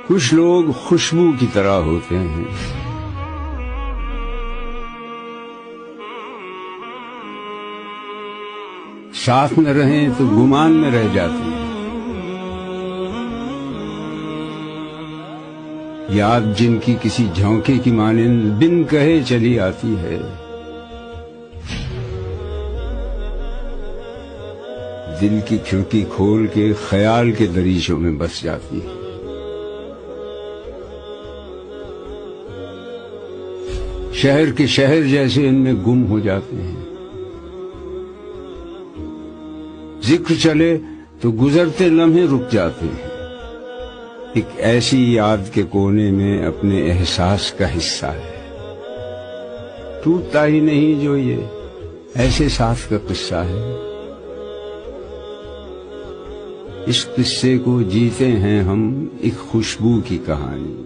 کچھ لوگ خوشبو کی طرح ہوتے ہیں، ساتھ نہ رہیں تو گمان میں رہ جاتے ہیں، یاد جن کی کسی جھونکے کی مانند بن کہے چلی آتی ہے، دل کی کھڑکی کھول کے خیال کے دریچوں میں بس جاتی ہے۔ شہر کے شہر جیسے ان میں گم ہو جاتے ہیں، ذکر چلے تو گزرتے لمحے رک جاتے ہیں، ایک ایسی یاد کے کونے میں اپنے احساس کا حصہ ہے، ٹوٹتا ہی نہیں جو یہ ایسے ساتھ کا قصہ ہے۔ اس قصے کو جیتے ہیں ہم ایک خوشبو کی کہانی۔